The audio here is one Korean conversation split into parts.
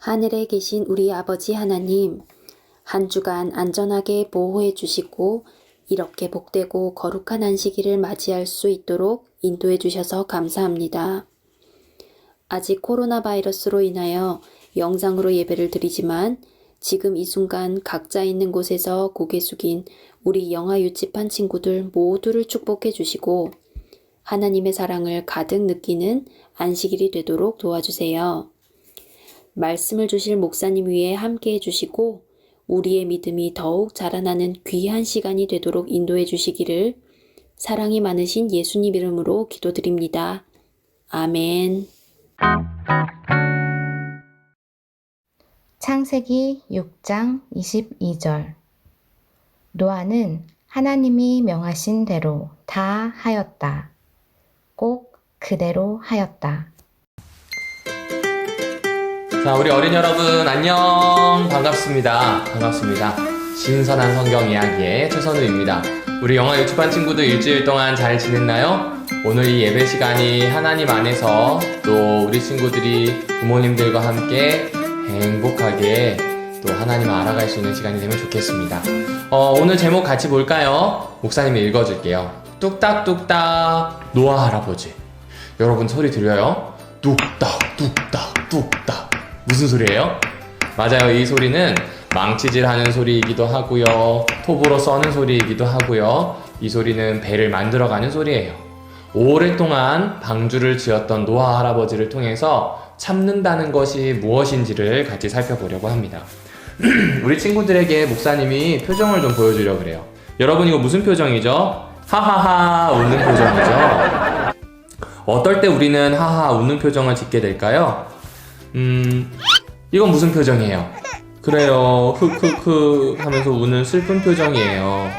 하늘에 계신 우리 아버지 하나님, 한 주간 안전하게 보호해 주시고 이렇게 복되고 거룩한 안식일을 맞이할 수 있도록 인도해 주셔서 감사합니다. 아직 코로나 바이러스로 인하여 영상으로 예배를 드리지만 지금 이 순간 각자 있는 곳에서 고개 숙인 우리 영아 유치반 친구들 모두를 축복해 주시고 하나님의 사랑을 가득 느끼는 안식일이 되도록 도와주세요. 말씀을 주실 목사님 위에 함께 해주시고 우리의 믿음이 더욱 자라나는 귀한 시간이 되도록 인도해 주시기를 사랑이 많으신 예수님 이름으로 기도드립니다. 아멘. 창세기 6장 22절. 노아는 하나님이 명하신 대로 다 하였다. 꼭 그대로 하였다. 자, 우리 어린이 여러분 안녕. 반갑습니다. 신선한 성경 이야기의 최선우입니다. 우리 영아 유치반 친구들 일주일 동안 잘 지냈나요? 오늘 이 예배 시간이 하나님 안에서 또 우리 친구들이 부모님들과 함께 행복하게 또 하나님을 알아갈 수 있는 시간이 되면 좋겠습니다. 오늘 제목 같이 볼까요? 목사님이 읽어줄게요. 뚝딱뚝딱 노아 할아버지. 여러분 소리 들려요? 뚝딱 뚝딱 뚝딱. 무슨 소리예요? 맞아요. 이 소리는 망치질하는 소리이기도 하고요. 톱으로 써는 소리이기도 하고요. 이 소리는 배를 만들어가는 소리예요. 오랫동안 방주를 지었던 노아 할아버지를 통해서 참는다는 것이 무엇인지를 같이 살펴보려고 합니다. 우리 친구들에게 목사님이 표정을 좀 보여주려고 그래요. 여러분 이거 무슨 표정이죠? 하하하 웃는 표정이죠. 어떨 때 우리는 하하 웃는 표정을 짓게 될까요? 이건 무슨 표정이에요? 그래요. 흑흑흑 하면서 우는 슬픈 표정이에요.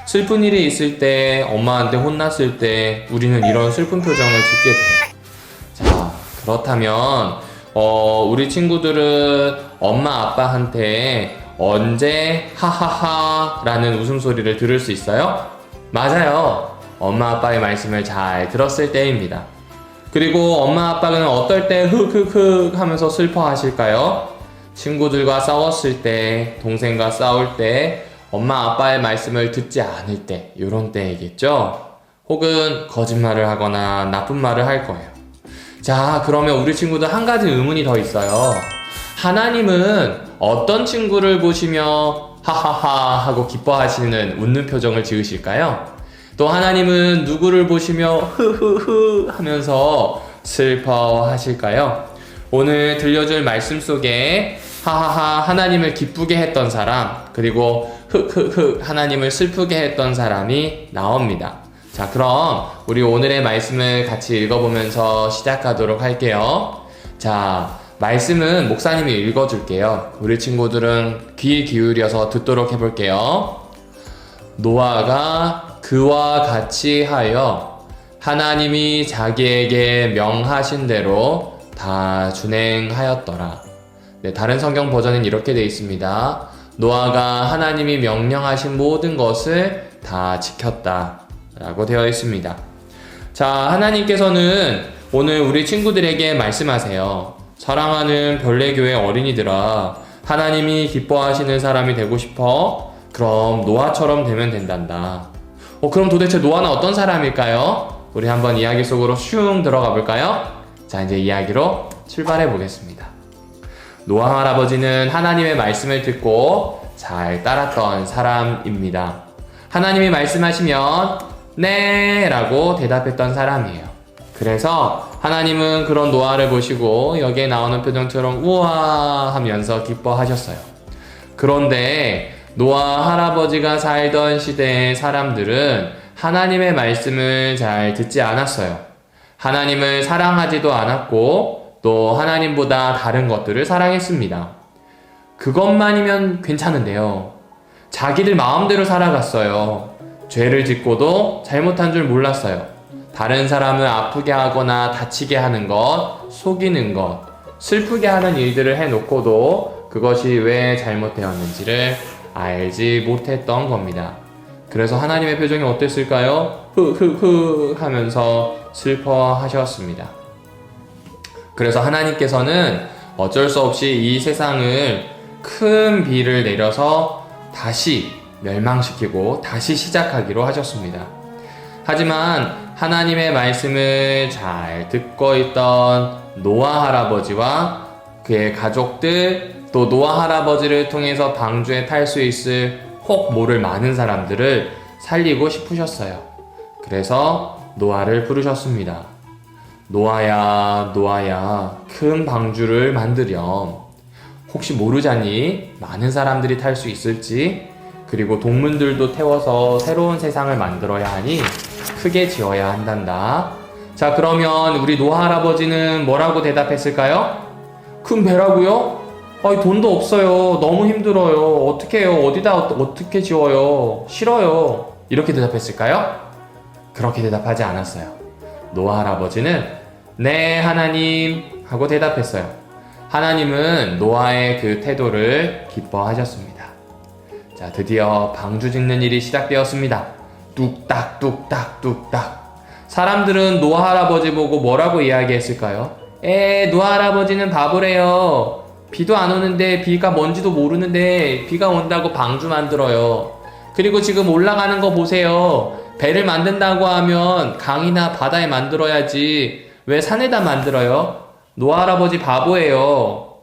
슬픈 일이 있을 때, 엄마한테 혼났을 때 우리는 이런 슬픈 표정을 짓게 돼요. 자, 그렇다면 우리 친구들은 엄마 아빠한테 언제 하하하 라는 웃음소리를 들을 수 있어요? 맞아요. 엄마 아빠의 말씀을 잘 들었을 때입니다. 그리고 엄마 아빠는 어떨 때 흑흑흑 하면서 슬퍼하실까요? 친구들과 싸웠을 때, 동생과 싸울 때, 엄마 아빠의 말씀을 듣지 않을 때, 이런 때이겠죠? 혹은 거짓말을 하거나 나쁜 말을 할 거예요. 자, 그러면 우리 친구들 한 가지 의문이 더 있어요. 하나님은 어떤 친구를 보시며 하하하 하고 기뻐하시는 웃는 표정을 지으실까요? 또 하나님은 누구를 보시며 흐흐흐 하면서 슬퍼하실까요? 오늘 들려줄 말씀 속에 하하하 하나님을 기쁘게 했던 사람, 그리고 흑흑흑 하나님을 슬프게 했던 사람이 나옵니다. 자, 그럼 우리 오늘의 말씀을 같이 읽어보면서 시작하도록 할게요. 자, 말씀은 목사님이 읽어줄게요. 우리 친구들은 귀 기울여서 듣도록 해볼게요. 노아가 그와 같이 하여 하나님이 자기에게 명하신 대로 다 준행하였더라. 네, 다른 성경 버전은 이렇게 되어 있습니다. 노아가 하나님이 명령하신 모든 것을 다 지켰다 라고 되어 있습니다. 자, 하나님께서는 오늘 우리 친구들에게 말씀하세요. 사랑하는 별내교회 어린이들아, 하나님이 기뻐하시는 사람이 되고 싶어? 그럼 노아처럼 되면 된단다. 그럼 도대체 노아는 어떤 사람일까요? 우리 한번 이야기 속으로 슝 들어가 볼까요? 자, 이제 이야기로 출발해 보겠습니다. 노아 할아버지는 하나님의 말씀을 듣고 잘 따랐던 사람입니다. 하나님이 말씀하시면 네 라고 대답했던 사람이에요. 그래서 하나님은 그런 노아를 보시고 여기에 나오는 표정처럼 우와 하면서 기뻐하셨어요. 그런데 노아 할아버지가 살던 시대의 사람들은 하나님의 말씀을 잘 듣지 않았어요. 하나님을 사랑하지도 않았고 또 하나님보다 다른 것들을 사랑했습니다. 그것만이면 괜찮은데요. 자기들 마음대로 살아갔어요. 죄를 짓고도 잘못한 줄 몰랐어요. 다른 사람을 아프게 하거나 다치게 하는 것, 속이는 것, 슬프게 하는 일들을 해놓고도 그것이 왜 잘못되었는지를 알지 못했던 겁니다. 그래서 하나님의 표정이 어땠을까요? 흐흐흐 하면서 슬퍼하셨습니다. 그래서 하나님께서는 어쩔 수 없이 이 세상을 큰 비를 내려서 다시 멸망시키고 다시 시작하기로 하셨습니다. 하지만 하나님의 말씀을 잘 듣고 있던 노아 할아버지와 그의 가족들, 또 노아 할아버지를 통해서 방주에 탈 수 있을 혹 모를 많은 사람들을 살리고 싶으셨어요. 그래서 노아를 부르셨습니다. 노아야, 노아야, 큰 방주를 만들렴. 혹시 모르자니 많은 사람들이 탈 수 있을지, 그리고 동물들도 태워서 새로운 세상을 만들어야 하니 크게 지어야 한단다. 자, 그러면 우리 노아 할아버지는 뭐라고 대답했을까요? 큰 배라고요? 아이, 돈도 없어요. 너무 힘들어요. 어떻게 해요? 어디다 어떻게 지워요? 싫어요. 이렇게 대답했을까요? 그렇게 대답하지 않았어요. 노아 할아버지는 네, 하나님 하고 대답했어요. 하나님은 노아의 그 태도를 기뻐하셨습니다. 자, 드디어 방주 짓는 일이 시작되었습니다. 뚝딱 뚝딱 뚝딱. 사람들은 노아 할아버지 보고 뭐라고 이야기했을까요? 노아 할아버지는 바보래요. 비도 안 오는데, 비가 뭔지도 모르는데 비가 온다고 방주 만들어요. 그리고 지금 올라가는 거 보세요. 배를 만든다고 하면 강이나 바다에 만들어야지 왜 산에다 만들어요? 노아 할아버지 바보예요.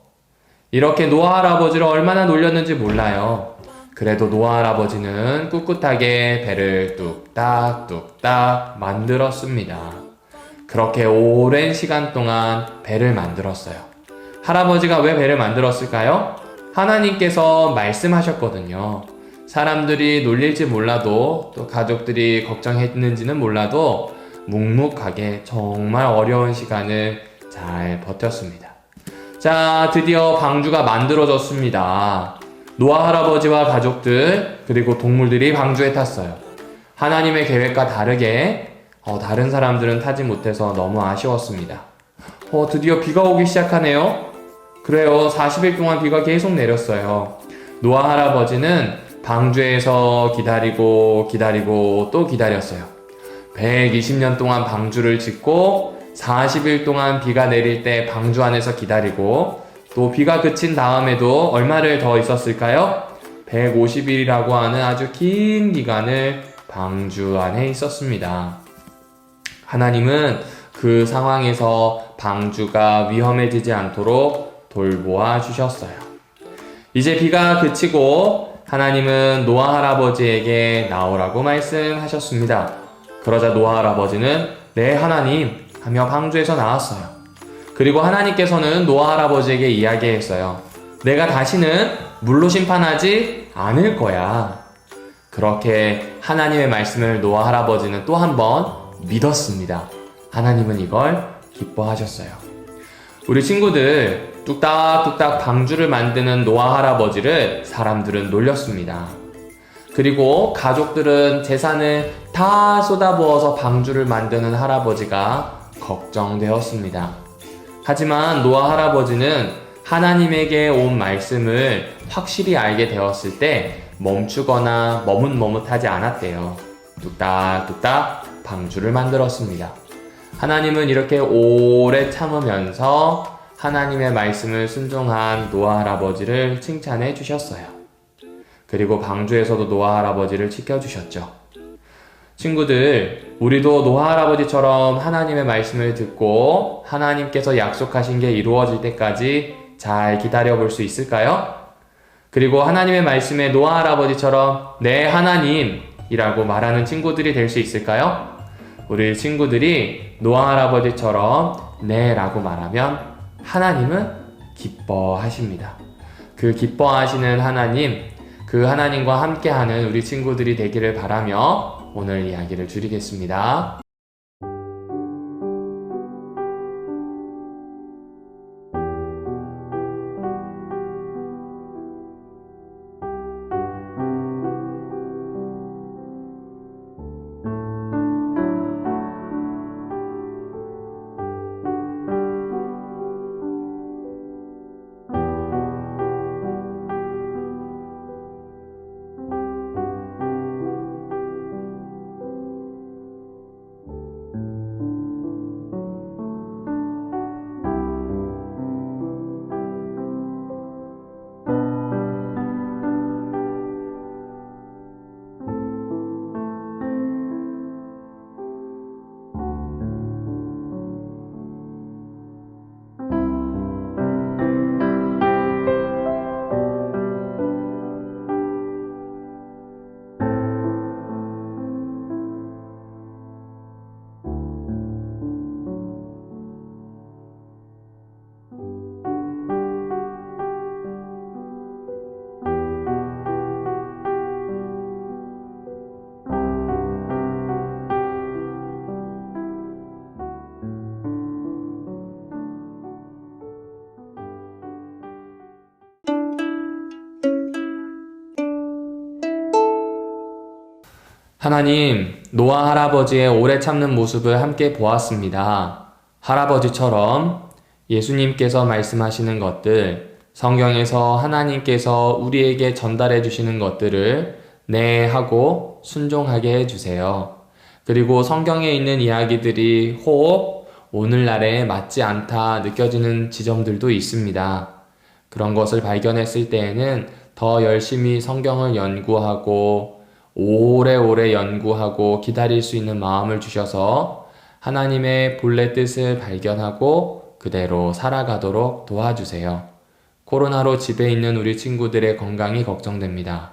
이렇게 노아 할아버지를 얼마나 놀렸는지 몰라요. 그래도 노아 할아버지는 꿋꿋하게 배를 뚝딱뚝딱 만들었습니다. 그렇게 오랜 시간 동안 배를 만들었어요. 할아버지가 왜 배를 만들었을까요? 하나님께서 말씀하셨거든요. 사람들이 놀릴지 몰라도, 또 가족들이 걱정했는지는 몰라도 묵묵하게 정말 어려운 시간을 잘 버텼습니다. 자, 드디어 방주가 만들어졌습니다. 노아 할아버지와 가족들, 그리고 동물들이 방주에 탔어요. 하나님의 계획과 다르게 다른 사람들은 타지 못해서 너무 아쉬웠습니다. 드디어 비가 오기 시작하네요. 그래요, 40일 동안 비가 계속 내렸어요. 노아 할아버지는 방주에서 기다리고 기다리고 또 기다렸어요. 120년 동안 방주를 짓고 40일 동안 비가 내릴 때 방주 안에서 기다리고, 또 비가 그친 다음에도 얼마를 더 있었을까요? 150일이라고 하는 아주 긴 기간을 방주 안에 있었습니다. 하나님은 그 상황에서 방주가 위험해지지 않도록 돌보아 주셨어요. 이제 비가 그치고 하나님은 노아 할아버지에게 나오라고 말씀하셨습니다. 그러자 노아 할아버지는 네, 하나님 하며 방주에서 나왔어요. 그리고 하나님께서는 노아 할아버지에게 이야기했어요. 내가 다시는 물로 심판하지 않을 거야. 그렇게 하나님의 말씀을 노아 할아버지는 또 한 번 믿었습니다. 하나님은 이걸 기뻐하셨어요. 우리 친구들, 뚝딱뚝딱 방주를 만드는 노아 할아버지를 사람들은 놀렸습니다. 그리고 가족들은 재산을 다 쏟아부어서 방주를 만드는 할아버지가 걱정되었습니다. 하지만 노아 할아버지는 하나님에게 온 말씀을 확실히 알게 되었을 때 멈추거나 머뭇머뭇하지 않았대요. 뚝딱뚝딱 방주를 만들었습니다. 하나님은 이렇게 오래 참으면서 하나님의 말씀을 순종한 노아 할아버지를 칭찬해 주셨어요. 그리고 방주에서도 노아 할아버지를 지켜주셨죠. 친구들, 우리도 노아 할아버지처럼 하나님의 말씀을 듣고 하나님께서 약속하신 게 이루어질 때까지 잘 기다려 볼 수 있을까요? 그리고 하나님의 말씀에 노아 할아버지처럼 네, 하나님이라고 말하는 친구들이 될 수 있을까요? 우리 친구들이 노아 할아버지처럼 네 라고 말하면 하나님은 기뻐하십니다. 그 기뻐하시는 하나님, 그 하나님과 함께하는 우리 친구들이 되기를 바라며 오늘 이야기를 줄이겠습니다. 하나님, 노아 할아버지의 오래 참는 모습을 함께 보았습니다. 할아버지처럼 예수님께서 말씀하시는 것들, 성경에서 하나님께서 우리에게 전달해 주시는 것들을 네 하고 순종하게 해주세요. 그리고 성경에 있는 이야기들이 혹 오늘날에 맞지 않다 느껴지는 지점들도 있습니다. 그런 것을 발견했을 때에는 더 열심히 성경을 연구하고 오래오래 연구하고 기다릴 수 있는 마음을 주셔서 하나님의 본래 뜻을 발견하고 그대로 살아가도록 도와주세요. 코로나로 집에 있는 우리 친구들의 건강이 걱정됩니다.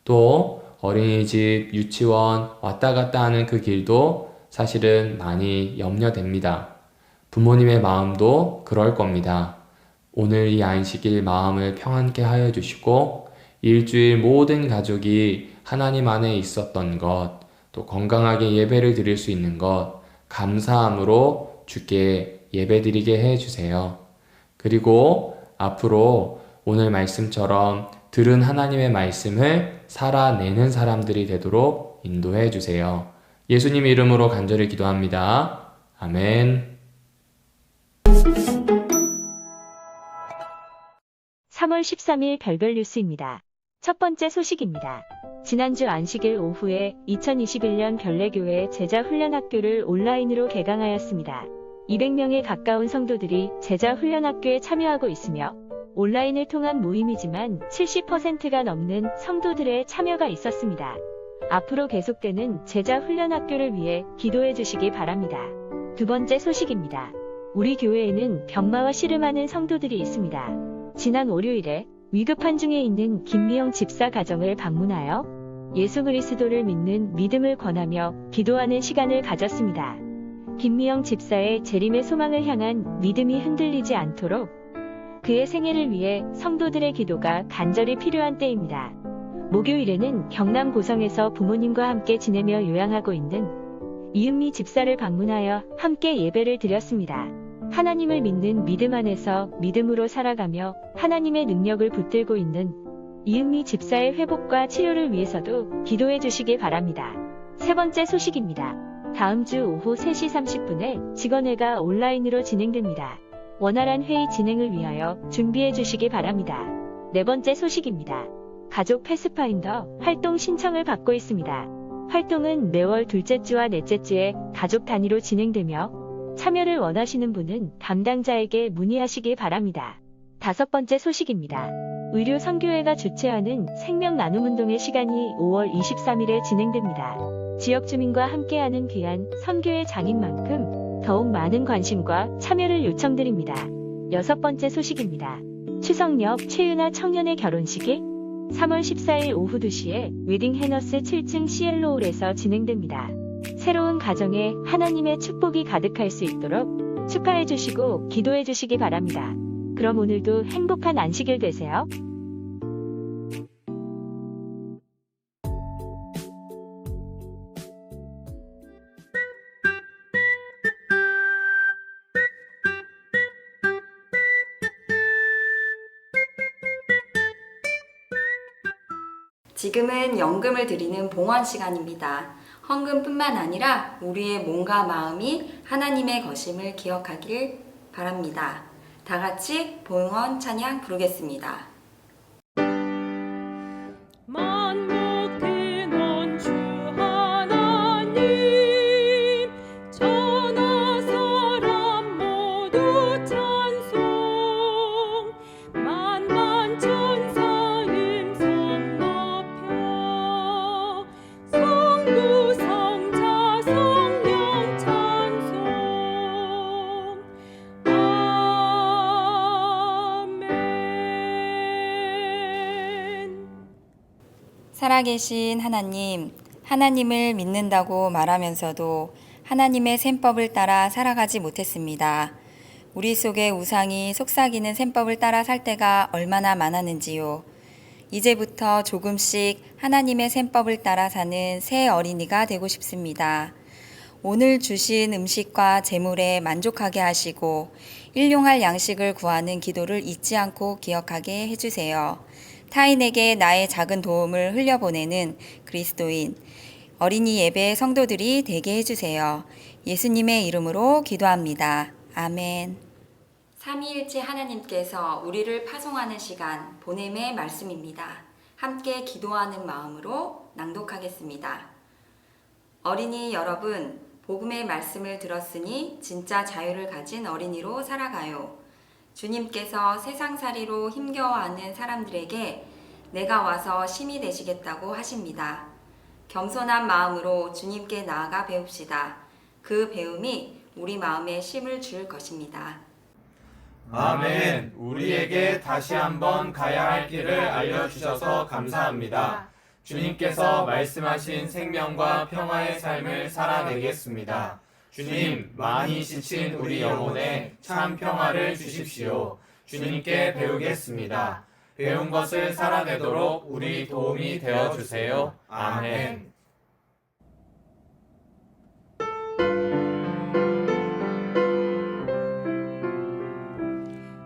또 어린이집, 유치원 왔다 갔다 하는 그 길도 사실은 많이 염려됩니다. 부모님의 마음도 그럴 겁니다. 오늘 이 안식일 마음을 평안케 하여 주시고 일주일 모든 가족이 하나님 안에 있었던 것, 또 건강하게 예배를 드릴 수 있는 것, 감사함으로 주께 예배드리게 해주세요. 그리고 앞으로 오늘 말씀처럼 들은 하나님의 말씀을 살아내는 사람들이 되도록 인도해 주세요. 예수님 이름으로 간절히 기도합니다. 아멘. 3월 13일 별별 뉴스입니다. 첫 번째 소식입니다. 지난주 안식일 오후에 2021년 별내교회 제자훈련학교를 온라인으로 개강하였습니다. 200명에 가까운 성도들이 제자훈련학교에 참여하고 있으며 온라인을 통한 모임이지만 70%가 넘는 성도들의 참여가 있었습니다. 앞으로 계속되는 제자훈련학교를 위해 기도해 주시기 바랍니다. 두 번째 소식입니다. 우리 교회에는 병마와 씨름하는 성도들이 있습니다. 지난 월요일에 위급한 중에 있는 김미영 집사 가정을 방문하여 예수 그리스도를 믿는 믿음을 권하며 기도하는 시간을 가졌습니다. 김미영 집사의 재림의 소망을 향한 믿음이 흔들리지 않도록 그의 생애를 위해 성도들의 기도가 간절히 필요한 때입니다. 목요일에는 경남 고성에서 부모님과 함께 지내며 요양하고 있는 이은미 집사를 방문하여 함께 예배를 드렸습니다. 하나님을 믿는 믿음 안에서 믿음으로 살아가며 하나님의 능력을 붙들고 있는 이은미 집사의 회복과 치료를 위해서도 기도해 주시기 바랍니다. 세 번째 소식입니다. 다음 주 오후 3시 30분에 직원회가 온라인으로 진행됩니다. 원활한 회의 진행을 위하여 준비해 주시기 바랍니다. 네 번째 소식입니다. 가족 패스파인더 활동 신청을 받고 있습니다. 활동은 매월 둘째 주와 넷째 주에 가족 단위로 진행되며 참여를 원하시는 분은 담당자에게 문의하시기 바랍니다. 다섯 번째 소식입니다. 의료 선교회가 주최하는 생명 나눔 운동의 시간이 5월 23일에 진행됩니다. 지역 주민과 함께하는 귀한 선교회 장인 만큼 더욱 많은 관심과 참여를 요청드립니다. 여섯 번째 소식입니다. 추석녘 최윤아 청년의 결혼식이 3월 14일 오후 2시에 웨딩 해너스 7층 시엘로홀에서 진행됩니다. 새로운 가정에 하나님의 축복이 가득할 수 있도록 축하해 주시고 기도해 주시기 바랍니다. 그럼 오늘도 행복한 안식일 되세요. 지금은 연금을 드리는 봉헌 시간입니다. 헌금뿐만 아니라 우리의 몸과 마음이 하나님의 것임을 기억하길 바랍니다. 다 같이 봉헌 찬양 부르겠습니다. 만복해놓은 주 하나님 천하 사람 모두 찬송 만만천사 임성 높여 성부 성자 성령 찬송 아멘. 살아계신 하나님, 하나님을 믿는다고 말하면서도 하나님의 셈법을 따라 살아가지 못했습니다. 우리 속의 우상이 속삭이는 셈법을 따라 살 때가 얼마나 많았는지요. 이제부터 조금씩 하나님의 셈법을 따라 사는 새 어린이가 되고 싶습니다. 오늘 주신 음식과 재물에 만족하게 하시고 일용할 양식을 구하는 기도를 잊지 않고 기억하게 해주세요. 타인에게 나의 작은 도움을 흘려보내는 그리스도인, 어린이 예배 성도들이 되게 해주세요. 예수님의 이름으로 기도합니다. 아멘. 삼위일체 하나님께서 우리를 파송하는 시간, 보냄의 말씀입니다. 함께 기도하는 마음으로 낭독하겠습니다. 어린이 여러분, 복음의 말씀을 들었으니 진짜 자유를 가진 어린이로 살아가요. 주님께서 세상살이로 힘겨워하는 사람들에게 내가 와서 심이 되시겠다고 하십니다. 겸손한 마음으로 주님께 나아가 배웁시다. 그 배움이 우리 마음에 쉼을 줄 것입니다. 아멘. 우리에게 다시 한번 가야 할 길을 알려주셔서 감사합니다. 주님께서 말씀하신 생명과 평화의 삶을 살아내겠습니다. 주님, 많이 지친 우리 영혼에 참 평화를 주십시오. 주님께 배우겠습니다. 배운 것을 살아내도록 우리 도움이 되어주세요. 아멘.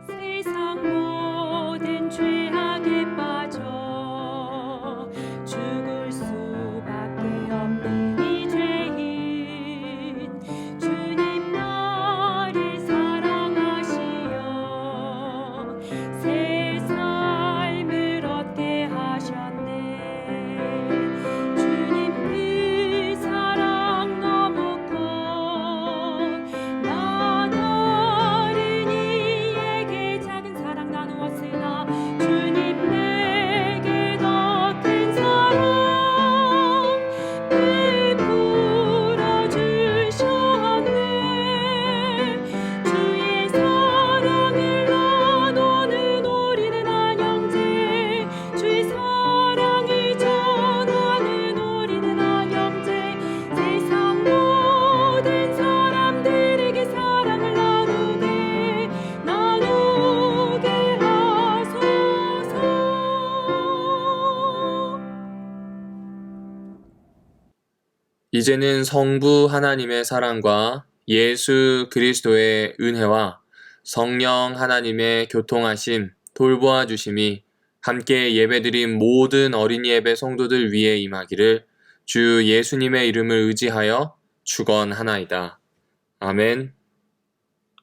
세상 모든 죄악에 빠져 죽을 수밖에 없는 이 죄인 주님 나를 사랑하시어 새 삶을 얻게 하셨네. 주님 그 사랑 너무 커. 나 다른 이에게 작은 사랑 나누었으나 주님 내게 더 큰 사랑 베풀어 주셨네. 주의 사랑을 나누는 우리는 한 형제, 주의 사랑을 전하는 우리는 한 형제. 세상 모든 사람들에게 사랑을 나누게 하소서. 이제는 성부 하나님의 사랑과 예수 그리스도의 은혜와 성령 하나님의 교통하심, 돌보아 주심이 함께 예배드린 모든 어린이 예배 성도들 위에 임하기를 주 예수님의 이름을 의지하여 축원하나이다. 아멘.